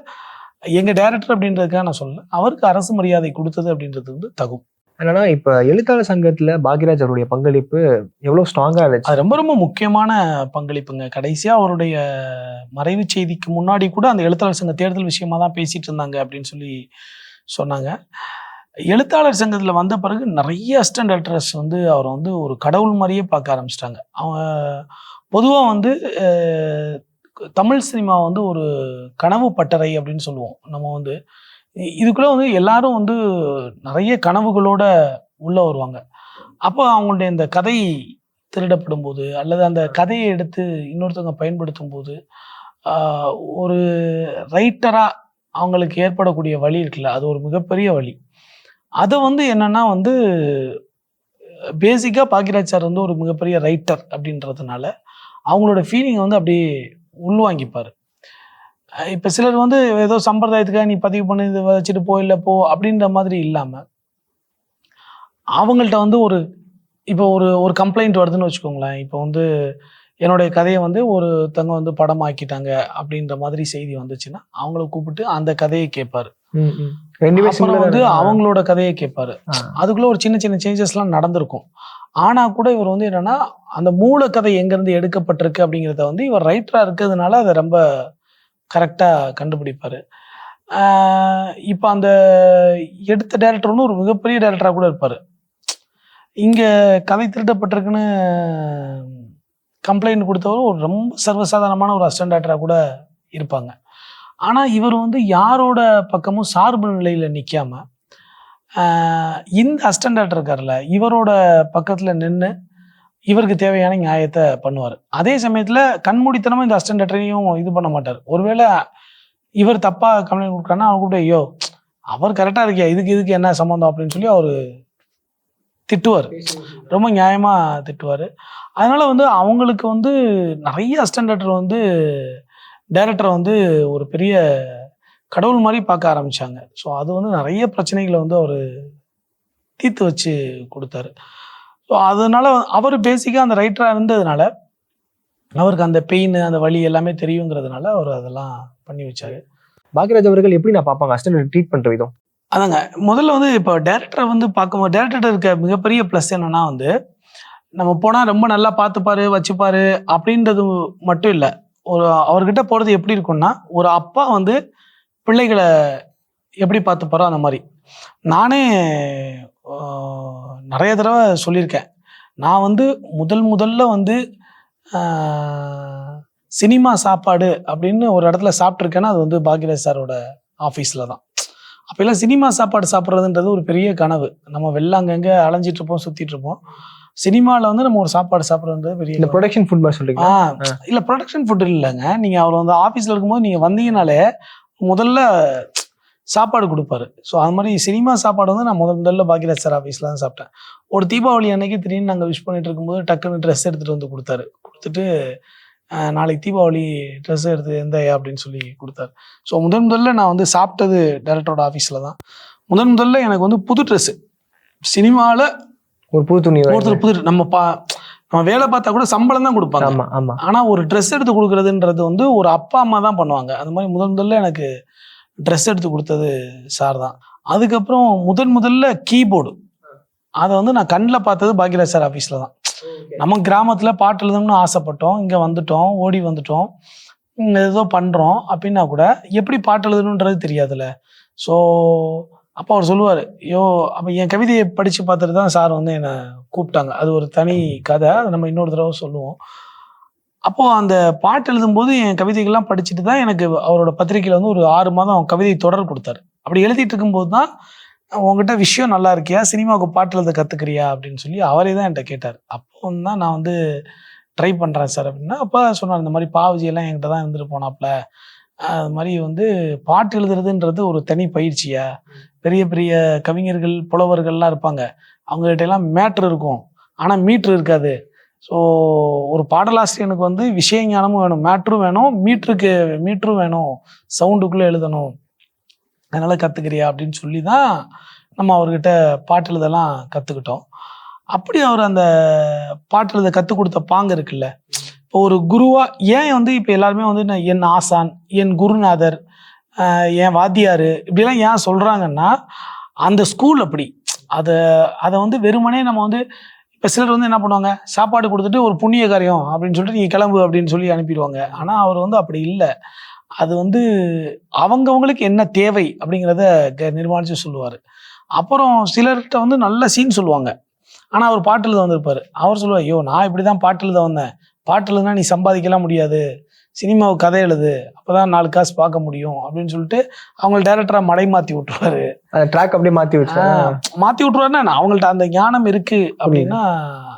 எங்கள் டைரக்டர் அப்படின்றதுக்காக நான் சொல்லலை, அவருக்கு அரசு மரியாதை கொடுத்தது அப்படின்றது வந்து தகும். என்னன்னா இப்போ எழுத்தாளர் சங்கத்துல பாக்யராஜ் அவருடைய பங்களிப்பு எவ்வளவு ஸ்ட்ராங்கா இருந்துச்சு? அது ரொம்ப ரொம்ப முக்கியமான பங்களிப்புங்க. கடைசியா அவருடைய மறைவு செய்திக்கு முன்னாடி கூட அந்த எழுத்தாளர் சங்க தேர்தல் விஷயமா தான் பேசிட்டு இருந்தாங்க அப்படின்னு சொல்லி சொன்னாங்க. எழுத்தாளர் சங்கத்துல வந்த பிறகு நிறைய அசிஸ்டன்ட் டைரக்டர்ஸ் வந்து அவரை வந்து ஒரு கடவுள் மாதிரியே பார்க்க ஆரம்பிச்சிட்டாங்க. அவங்க பொதுவா வந்து தமிழ் சினிமா வந்து ஒரு கனவு பட்டறை அப்படின்னு சொல்லுவோம். நம்ம வந்து இதுக்குள்ள வந்து எல்லாரும் வந்து நிறைய கனவுகளோட உள்ள வருவாங்க. அப்போ அவங்களுடைய இந்த கதை திருடப்படும் போது அல்லது அந்த கதையை எடுத்து இன்னொருத்தவங்க பயன்படுத்தும் போது ஒரு ரைட்டரா அவங்களுக்கு ஏற்படக்கூடிய வழி இருக்குல்ல, அது ஒரு மிகப்பெரிய வழி. அதை வந்து என்னன்னா வந்து பேசிக்கா பாக்யராஜ் சார் வந்து ஒரு மிகப்பெரிய ரைட்டர் அப்படின்றதுனால அவங்களோட ஃபீலிங்கை வந்து அப்படியே உள்வாங்கிப்பாரு. இப்போ சிலர் வந்து ஏதோ சம்பிரதாயத்துக்காக நீ பதிவு பண்ணி இதை வச்சுட்டு இல்லை போ அப்படின்ற மாதிரி இல்லாமல் அவங்கள்ட்ட வந்து இப்போ ஒரு கம்ப்ளைண்ட் வருதுன்னு வச்சுக்கோங்களேன். இப்போ வந்து என்னுடைய கதையை வந்து ஒருத்தங்க வந்து படமாக்கிட்டாங்க அப்படின்ற மாதிரி செய்தி வந்துச்சுன்னா அவங்கள கூப்பிட்டு அந்த கதையை கேட்பாரு. அப்புறம் வந்து அவங்களோட கதையை கேட்பாரு. அதுக்குள்ள ஒரு சின்ன சின்ன சேஞ்சஸ்லாம் நடந்திருக்கும். ஆனா கூட இவர் வந்து என்னன்னா அந்த மூல கதை எங்கேருந்து எடுக்கப்பட்டிருக்கு அப்படிங்கிறத வந்து இவர் ரைட்டரா இருக்கிறதுனால அதை ரொம்ப கரெக்டாக கண்டுபிடிப்பார். இப்போ அந்த எடுத்த டைரக்டர் வந்து ஒரு மிகப்பெரிய டைரக்டராக கூட இருப்பார். இங்கே கதை திருட்டப்பட்டிருக்குன்னு கம்ப்ளைண்ட் கொடுத்தவர் ஒரு ரொம்ப சர்வசாதாரணமான ஒரு அசிஸ்டன்ட் டைரக்டராக கூட இருப்பாங்க. ஆனால் இவர் வந்து யாரோட பக்கமும் சார்பு நிலையில் நிற்காம இந்த அசிஸ்டன்ட் டைரக்டர் இருக்கார்ல, இவரோட பக்கத்தில் நின்று இவருக்கு தேவையான நியாயத்தை பண்ணுவார். அதே சமயத்தில் கண்மூடித்தனமாக இந்த அசிஸ்டன்ட் டைரக்டரையும் இது பண்ண மாட்டார். ஒருவேளை இவர் தப்பாக கம்ப்ளைண்ட் கொடுக்குறாருன்னா அவங்க கூட ஐயோ அவர் கரெக்டாக இருக்கியா, இதுக்கு என்ன சம்மந்தம் அப்படின்னு சொல்லி அவர் திட்டுவார். ரொம்ப நியாயமாக திட்டுவார். அதனால வந்து அவங்களுக்கு வந்து நிறைய அசிஸ்டன்ட் டைரக்டர் வந்து டைரக்டரை வந்து ஒரு பெரிய கடவுள் மாதிரி பார்க்க ஆரம்பிச்சாங்க. ஸோ அது வந்து நிறைய பிரச்சனைகளை வந்து அவர் தீர்த்து வச்சு கொடுத்தாரு. ஸோ அதனால அவர் பேசிக்காக அந்த ரைட்டராக இருந்ததுனால அவருக்கு அந்த பெயின் அந்த வலி எல்லாமே தெரியுங்கிறதுனால அவர் அதெல்லாம் பண்ணி வச்சாரு. பாக்யராஜ் அவர்கள் எப்படி நான் பார்ப்பாங்க அசிஸ்டன்ட் ட்ரீட் பண்ணுற விதம்? அதாங்க முதல்ல வந்து இப்போ டேரக்டரை வந்து பார்க்கும்போது டேரக்டர்கிட்ட இருக்க மிகப்பெரிய ப்ளஸ் என்னன்னா வந்து நம்ம போனால் ரொம்ப நல்லா பார்த்துப்பாரு வச்சுப்பாரு அப்படின்றது மட்டும் இல்லை. அவர்கிட்ட போகிறது எப்படி இருக்கும்னா ஒரு அப்பா வந்து பிள்ளைகளை எப்படி பார்த்துப்பாரோ அந்த மாதிரி. நானே நிறைய தடவை சொல்லியிருக்கேன். நான் வந்து முதல்ல வந்து சினிமா சாப்பாடு அப்படின்னு ஒரு இடத்துல சாப்பிட்ருக்கேன்னா அது வந்து பாக்யராஜ் சாரோட ஆஃபீஸில் தான். அப்போல்லாம் சினிமா சாப்பாடு சாப்பிட்றதுன்றது ஒரு பெரிய கனவு. நம்ம வெளில அங்கங்கே அலைஞ்சிட்டு இருப்போம், சுற்றிட்டு இருப்போம். சினிமாவில் வந்து நம்ம ஒரு சாப்பாடு சாப்பிட்றது பெரிய ப்ரொடக்ஷன் ஃபுட் மாதிரி சொல்றீங்க? இல்லை ப்ரொடக்ஷன் ஃபுட் இல்லைங்க. நீங்கள் அவர் வந்து ஆஃபீஸில் இருக்கும்போது நீங்கள் வந்தீங்கனாலே முதல்ல சாப்பாடு கொடுப்பாரு. ஸோ அது மாதிரி சினிமா சாப்பாடு வந்து நான் முதல்ல பாக்யராஜ் சார் ஆஃபீஸில் தான் சாப்பிட்டேன். ஒரு தீபாவளி அன்னைக்கு திடீர்னு நாங்கள் விஷ் பண்ணிட்டு இருக்கும்போது டக்குன்னு ட்ரெஸ் எடுத்துகிட்டு வந்து கொடுத்தாரு. கொடுத்துட்டு நாளைக்கு தீபாவளி ட்ரெஸ் எடுத்து எந்த அப்படின்னு சொல்லி கொடுத்தாரு. ஸோ முதல்ல நான் வந்து சாப்பிட்டது டைரக்டரோட ஆஃபீஸில் தான். முதல்ல எனக்கு வந்து புது ட்ரெஸ்ஸு சினிமாவில் ஒரு புது துணி புது நம்ம வேலை பார்த்தா கூட சம்பளம் தான் கொடுப்பாங்க. ஆனால் ஒரு ட்ரெஸ் எடுத்து கொடுக்குறதுன்றது வந்து ஒரு அப்பா அம்மா தான் பண்ணுவாங்க. அது மாதிரி முதல்ல எனக்கு ட்ரெஸ் எடுத்து கொடுத்தது சார் தான். அதுக்கப்புறம் முதல்ல கீபோர்டு அதை வந்து நான் கண்ணில் பார்த்தது பாக்யராஜ் சார் ஆஃபீஸில் தான். நம்ம கிராமத்தில் பாட்டு எழுதணும்னு ஆசைப்பட்டோம், இங்கே வந்துட்டோம், ஓடி வந்துட்டோம், ஏதோ பண்ணுறோம் அப்படின்னா கூட எப்படி பாட்டு எழுதணுன்றது தெரியாதுல்ல. ஸோ அப்போ அவர் சொல்லுவார், ஐயோ அப்போ என் கவிதையை படித்து பார்த்துட்டு தான் சார் வந்து என்னை கூப்பிட்டாங்க. அது ஒரு தனி கதை, அதை நம்ம இன்னொரு தடவை சொல்லுவோம். அப்போது அந்த பாட்டு எழுதும்போது என் கவிதைகள்லாம் படிச்சுட்டு தான் எனக்கு அவரோட பத்திரிக்கையில் வந்து ஒரு 6 மாதம் கவிதை தொடர் கொடுத்தாரு. அப்படி எழுதிட்டு இருக்கும்போது தான் உங்ககிட்ட விஷயம் நல்லா இருக்கியா, சினிமாவுக்கு பாட்டு எழுத கற்றுக்கிறியா அப்படின்னு சொல்லி அவரே தான் என்கிட்ட கேட்டார். அப்போ தான் நான் வந்து ட்ரை பண்ணுறேன் சார் அப்படின்னா, அப்போ சொன்னார் இந்த மாதிரி பாவஜியெல்லாம் என்கிட்ட தான் இருந்துட்டு போனாப்புல, அது மாதிரி வந்து பாட்டு எழுதுறதுன்றது ஒரு தனி பயிற்சியா, பெரிய பெரிய கவிஞர்கள் புலவர்கள்லாம் இருப்பாங்க, அவங்ககிட்ட எல்லாம் மேட்ரு இருக்கும் ஆனால் மீட்ரு இருக்காது. ஸோ ஒரு பாடலாசிரியனுக்கு வந்து விஷய ஞானமும் வேணும், மேட்ரும் வேணும், மீட்டரும் வேணும், சவுண்டுக்குள்ளே எழுதணும், அதனால் கற்றுக்கிறியா அப்படின்னு சொல்லி தான் நம்ம அவர்கிட்ட பாட்டு எழுதலாம் கற்றுக்கிட்டோம். அப்படி அவர் அந்த பாட்டு எழுத கற்றுக் கொடுத்த பாங்கு இருக்குல்ல, இப்போ ஒரு குருவா ஏன் வந்து இப்போ எல்லாருமே வந்து என் ஆசான், என் குருநாதர், என் வாத்தியார் இப்படிலாம் ஏன் சொல்கிறாங்கன்னா அந்த ஸ்கூல் அப்படி அதை வந்து வெறுமனே நம்ம வந்து இப்போ சிலர் வந்து என்ன பண்ணுவாங்க, சாப்பாடு கொடுத்துட்டு ஒரு புண்ணிய காரியம் அப்படின்னு சொல்லிட்டு நீங்கள் கிளம்பு அப்படின்னு சொல்லி அனுப்பிடுவாங்க. ஆனால் அவர் வந்து அப்படி இல்லை. அது வந்து அவங்கவுங்களுக்கு என்ன தேவை அப்படிங்கிறத நிர்மாணித்து சொல்லுவார். அப்புறம் சிலர்கிட்ட வந்து நல்ல சீன் சொல்லுவாங்க, ஆனால் அவர் பாட்டு எழுத வந்திருப்பார். அவர் சொல்லுவார், ஐயோ நான் இப்படி தான் பாட்டு எழுத வந்தேன், பாட்டு எழுதுனா நீ சம்பாதிக்கலாம் முடியாது, சினிமாவுக்கு கதை எழுது, அப்போ தான் 4 காசு பார்க்க முடியும் அப்படின்னு சொல்லிட்டு அவங்கள டைரக்டராக மடை மாற்றி விட்டுருவாரு. அந்த ட்ராக் அப்படியே மாற்றி விட்டுருவாருன்னா அவங்கள்ட்ட அந்த ஞானம் இருக்கு அப்படின்னா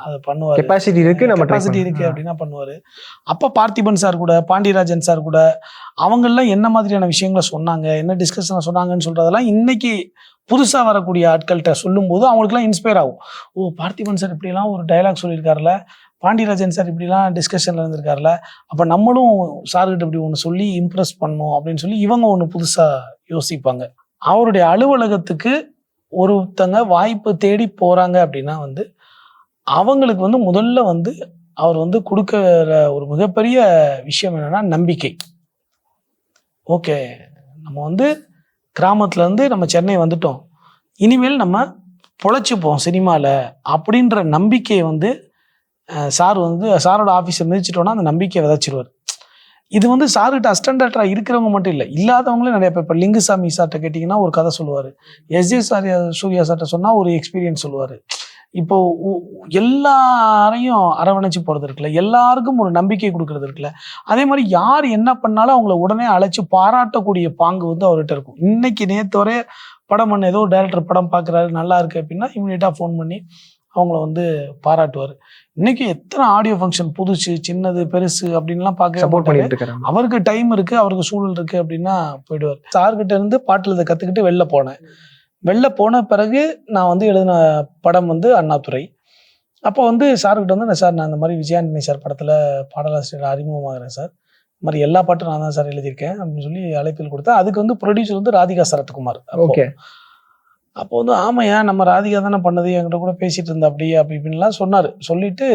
அதை பண்ணுவார். கெப்பாசிட்டி இருக்கு அப்படின்னா பண்ணுவார். அப்போ பார்த்திபன் சார் கூட, பாண்டியராஜன் சார் கூட அவங்கெல்லாம் என்ன மாதிரியான விஷயங்களை சொன்னாங்க, என்ன டிஸ்கஷனை சொன்னாங்கன்னு சொல்றதெல்லாம் இன்னைக்கு புதுசாக வரக்கூடிய ஆட்கள்கிட்ட சொல்லும்போது அவங்களுக்குலாம் இன்ஸ்பயர் ஆகும். ஓ பார்த்திபன் சார் இப்படிலாம் ஒரு டைலாக் சொல்லியிருக்காருல, பாண்டியராஜன் சார் இப்படிலாம் டிஸ்கஷனில் இருந்திருக்காருல, அப்போ நம்மளும் சார்கிட்ட இப்படி ஒன்று சொல்லி இம்ப்ரெஸ் பண்ணணும் அப்படின்னு சொல்லி இவங்க ஒன்று புதுசாக யோசிப்பாங்க. அவருடைய அலுவலகத்துக்கு ஒருத்தங்க வாய்ப்பு தேடி போகிறாங்க அப்படின்னா வந்து அவங்களுக்கு வந்து முதல்ல வந்து அவர் வந்து கொடுக்குற ஒரு மிகப்பெரிய விஷயம் என்னன்னா நம்பிக்கை. ஓகே, நம்ம வந்து கிராமத்துலேருந்து நம்ம சென்னை வந்துட்டோம், இனிமேல் நம்ம பொழைச்சிப்போம் சினிமாவில் அப்படின்ற நம்பிக்கையை வந்து சார் வந்து சாரோட ஆஃபீஸை மிதிச்சிட்டோன்னா அந்த நம்பிக்கையை விதைச்சிருவார். இது வந்து சார்கிட்ட அசிஸ்டன்ட் டைரக்டராக இருக்கிறவங்க மட்டும் இல்லை, இல்லாதவங்களும் நிறைய பேர். இப்போ லிங்குசாமி சார்கிட்ட கேட்டிங்கன்னா ஒரு கதை சொல்லுவார், எஸ்ஜே சூர்யா சார்கிட்ட சொன்னால் ஒரு எக்ஸ்பீரியன்ஸ் சொல்லுவார். இப்போ எல்லாரையும் அரவணைச்சு போகிறது இருக்குல்ல, எல்லாருக்கும் ஒரு நம்பிக்கை கொடுக்கறது இருக்குல்ல, அதே மாதிரி யார் என்ன பண்ணாலும் அவங்கள உடனே அழைச்சி பாராட்டக்கூடிய பாங்கு வந்து அவர்கிட்ட இருக்கும். இன்னைக்கு நேற்று வரை படம் பண்ண ஏதோ டைரக்டர் படம் பார்க்குறாரு நல்லா இருக்கு அப்படின்னா இமீடியட்டாக ஃபோன் பண்ணி அவங்கள வந்து பாராட்டுவார். இன்னைக்கு எத்தனை ஆடியோ ஃபங்க்ஷன் புதுசு சின்னது பெருசு அப்படின்லாம் பார்க்க சப்போர்ட் பண்ணிட்டு இருக்காரு. அவருக்கு டைம் இருக்குது, அவருக்கு சூழல் இருக்குது அப்படின்னா போயிடுவார். சார்கிட்ட இருந்து பாட்டு எழுத கற்றுக்கிட்டு வெளில போன பிறகு நான் வந்து எழுதின படம் வந்து அண்ணாதுரை. அப்போ வந்து சார்கிட்ட வந்து சார் நான் இந்த மாதிரி விஜயாண்டனி சார் படத்தில் பாடலாசிரியர் அறிமுகமாகிறேன் சார், இந்த மாதிரி எல்லா பாட்டும் நான் தான் சார் எழுதியிருக்கேன் அப்படின்னு சொல்லி அழைப்பில் கொடுத்தேன். அதுக்கு வந்து ப்ரொடியூசர் வந்து ராதிகா சரத்குமார். ஓகே, அப்போ வந்து ஆமையா நம்ம ராதிகா தானே பண்ணது, என்கிட்ட கூட பேசிகிட்டு இருந்தா அப்படி இப்படின்லாம் சொன்னார். சொல்லிவிட்டு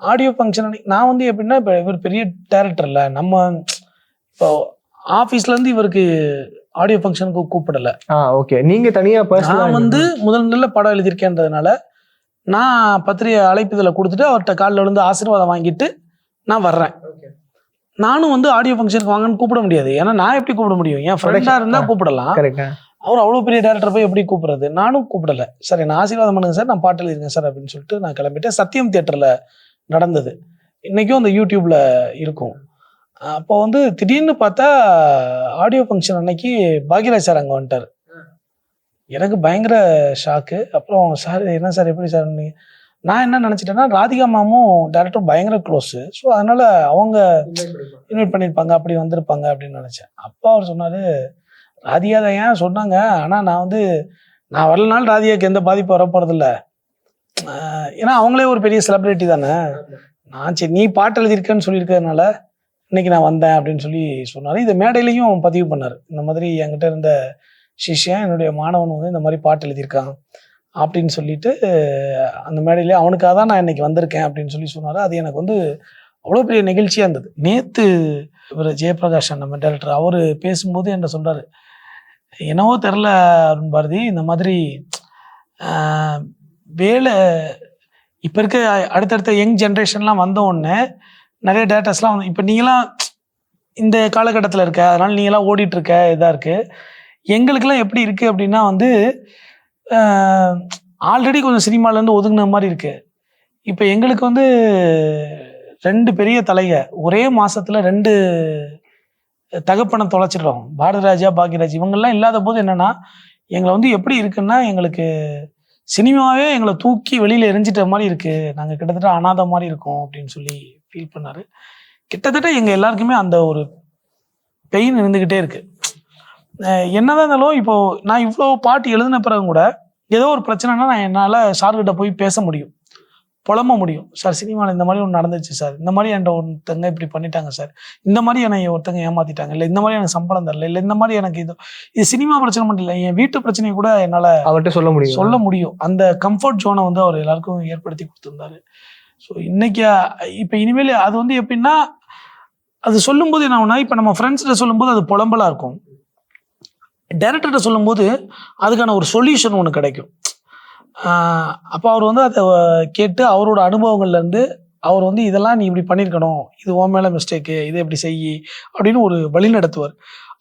ஆடியோ ஃபங்க்ஷன் நான் வந்து எப்படின்னா இப்போ இவர் பெரிய டைரக்டர் இல்லை, நம்ம இப்போ ஆஃபீஸ்லேருந்து இவருக்கு ஆடியோ ஃபங்க்ஷனுக்கு கூப்பிடலை. ஓகே, நீங்கள் தனியாக நான் வந்து முதல்ல படம் எழுதியிருக்கேன்றதுனால நான் பத்திரிகை அழைப்புதலை கொடுத்துட்டு அவர்கிட்ட காலில் விழுந்து ஆசீர்வாதம் வாங்கிட்டு நான் வர்றேன். நானும் வந்து ஆடியோ ஃபங்க்ஷனுக்கு வாங்கன்னு கூப்பிட முடியாது, ஏன்னா நான் எப்படி கூப்பிட முடியும், என் ஃப்ரெண்டாக இருந்தால் கூப்பிடலாம், அவர் அவ்வளோ பெரிய டேரக்டர் போய் எப்படி கூப்பிடுறது, நானும் கூப்பிடலை. சார் என்ன ஆசீர்வாதம் பண்ணுங்க சார், நான் பாட்டு எழுதிருக்கேன் சார் அப்படின்னு சொல்லிட்டு நான் கிளம்பிட்டேன். சத்தியம் தியேட்டரில் நடந்தது, இன்றைக்கும் அந்த யூடியூப்பில் இருக்கும். அப்போ வந்து திடீர்னு பார்த்தா ஆடியோ ஃபங்க்ஷன் அன்னைக்கு பாக்யராஜ் சார் அங்கே வந்துட்டார். எனக்கு பயங்கர ஷாக்கு. அப்புறம் சார் என்ன சார் எப்படி சார், நான் என்ன நினச்சிட்டேன்னா ராதிகா மாமும் டேரக்டரும் பயங்கர க்ளோஸு, ஸோ அதனால் அவங்க இன்வைட் பண்ணியிருப்பாங்க, அப்படி வந்திருப்பாங்க அப்படின்னு நினச்சேன். அப்போ அவர் சொன்னார், ராதிகா தான் ஏன் சொன்னாங்க, ஆனால் நான் வரலனாலும் ராதிகாவுக்கு எந்த பாதிப்பு வரப்போகிறதில்ல, ஏன்னா அவங்களே ஒரு பெரிய செலிப்ரிட்டி தானே, நான் சரி நீ பாட்டு எழுதியிருக்கேன்னு சொல்லியிருக்கிறதுனால இன்னைக்கு நான் வந்தேன் அப்படின்னு சொல்லி சொன்னார். இதை மேடையிலையும் பதிவு பண்ணார், இந்த மாதிரி என்கிட்ட இருந்த சிஷ்யன் என்னுடைய மாணவன் வந்து இந்த மாதிரி பாட்டு எழுதியிருக்கான் அப்படின்னு சொல்லிட்டு அந்த மேடையிலே அவனுக்காக தான் நான் இன்னைக்கு வந்திருக்கேன் அப்படின்னு சொல்லி சொன்னார். அது எனக்கு வந்து அவ்வளோ பெரிய நிகழ்ச்சியாக இருந்தது. நேற்று இவர் ஜெயபிரகாஷ் நம்ம டைரக்டர் அவர் பேசும்போது என்ன சொல்கிறாரு, என்னவோ தெரில அருண் பாரதி, இந்த மாதிரி வேலை இப்போ இருக்க அடுத்தடுத்த யங் ஜென்ரேஷன்லாம் வந்த உடனே நிறைய டேரக்டர்ஸ்லாம் வந்து இப்போ நீங்களாம் இந்த காலகட்டத்தில் இருக்க, அதனால் நீங்களாம் ஓடிட்டுருக்க இதாக இருக்குது. எங்களுக்கெல்லாம் எப்படி இருக்குது அப்படின்னா வந்து ஆல்ரெடி கொஞ்சம் சினிமாலேருந்து ஒதுங்கின மாதிரி இருக்குது. இப்போ எங்களுக்கு வந்து 2 பெரிய தலைக ஒரே மாசத்துல 2 தகப்பனை தொலைச்சிடுறோம். பாரதிராஜா, பாக்யராஜ் இவங்கெல்லாம் இல்லாத போது என்னன்னா எங்களை வந்து எப்படி இருக்குன்னா, எங்களுக்கு சினிமாவே எங்களை தூக்கி வெளியில எரிஞ்சிட்ட மாதிரி இருக்கு, நாங்க கிட்டத்தட்ட அனாதை மாதிரி இருக்கோம் அப்படின்னு சொல்லி ஃபீல் பண்ணாரு. கிட்டத்தட்ட எங்க எல்லாருக்குமே அந்த ஒரு பெயின் இருந்துகிட்டே இருக்கு. என்னதான் இருந்தாலும் இப்போ நான் இவ்வளோ பாட்டு எழுதின பிறகு கூட ஏதோ ஒரு பிரச்சனைனா நான் என்னால் சார்கிட்ட போய் பேச முடியும், புலம்ப முடியும். சார் சினிமாவில் இந்த மாதிரி ஒன்று நடந்துச்சு சார், இந்த மாதிரி என்கிட்ட ஒருத்தங்க இப்படி பண்ணிட்டாங்க சார், இந்த மாதிரி என்னை ஒருத்தங்க ஏமாத்திட்டாங்க, இல்லை இந்த மாதிரி எனக்கு சம்பளம் தரல, இல்லை இந்த மாதிரி எனக்கு இது சினிமா பிரச்சனை மட்டும் இல்லை, என் வீட்டு பிரச்சனையை கூட என்னால் அவர்கிட்ட சொல்ல முடியும். அந்த கம்ஃபர்ட் ஜோனை வந்து அவர் எல்லாருக்கும் ஏற்படுத்தி கொடுத்துருந்தாரு. ஸோ இன்னைக்கு இப்போ இனிமேல் அது வந்து எப்படின்னா, அது சொல்லும்போது என்ன ஆகுனா, இப்போ நம்ம ஃப்ரெண்ட்ஸ்கிட்ட சொல்லும்போது அது புலம்பலாக இருக்கும், டைரக்டர்கிட்ட சொல்லும்போது அதுக்கான ஒரு சொல்யூஷன் ஒன்று கிடைக்கும். அப்போ அவர் வந்து அதை கேட்டு அவரோட அனுபவங்கள்லேருந்து அவர் வந்து இதெல்லாம் நீ இப்படி பண்ணியிருக்கணும், இது உன் மேலே மிஸ்டேக்கு, இதை இப்படி செய் அப்படின்னு ஒரு வழி நடத்துவார்.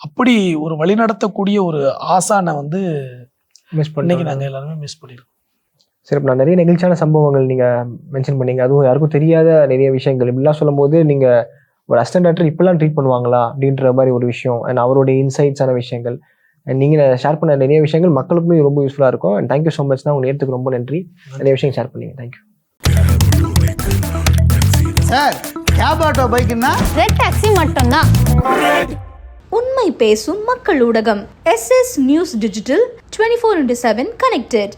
அப்படி ஒரு வழி நடத்தக்கூடிய ஒரு ஆசானை வந்து இன்னைக்கு நாங்கள் எல்லாருமே மிஸ் பண்ணியிருக்கோம். சரி, நான் நிறைய நெகிழ்ச்சியான சம்பவங்கள் நீங்கள் மென்ஷன் பண்ணீங்க, அதுவும் யாருக்கும் தெரியாத நிறைய விஷயங்கள் இப்படிலாம் சொல்லும் போது நீங்கள் ஒரு அசிஸ்டன்ட் டைரக்டர் இப்படிலாம் ட்ரீட் பண்ணுவாங்களா அப்படின்ற மாதிரி ஒரு விஷயம், அண்ட் அவருடைய இன்சைட்ஸான விஷயங்கள் நீங்கள் ஷேர் பண்ண நிறைய விஷயங்கள் மக்களுக்குமே ரொம்ப யூஸ்ஃபுல்லாக இருக்கும். அண்ட் தேங்க்யூ ஸோ மச் தான், உங்கள் நேரத்துக்கு ரொம்ப நன்றி. நிறைய விஷயம் ஷேர் பண்ணீங்க. Thank you sir. கேப் ஆட்டோ பைக்குன்னா ரெட் டாக்ஸி மட்டும்தான். உண்மை பேசும் மக்கள் ஊடகம் SS நியூஸ் டிஜிட்டல் 24/7 கனெக்டட்.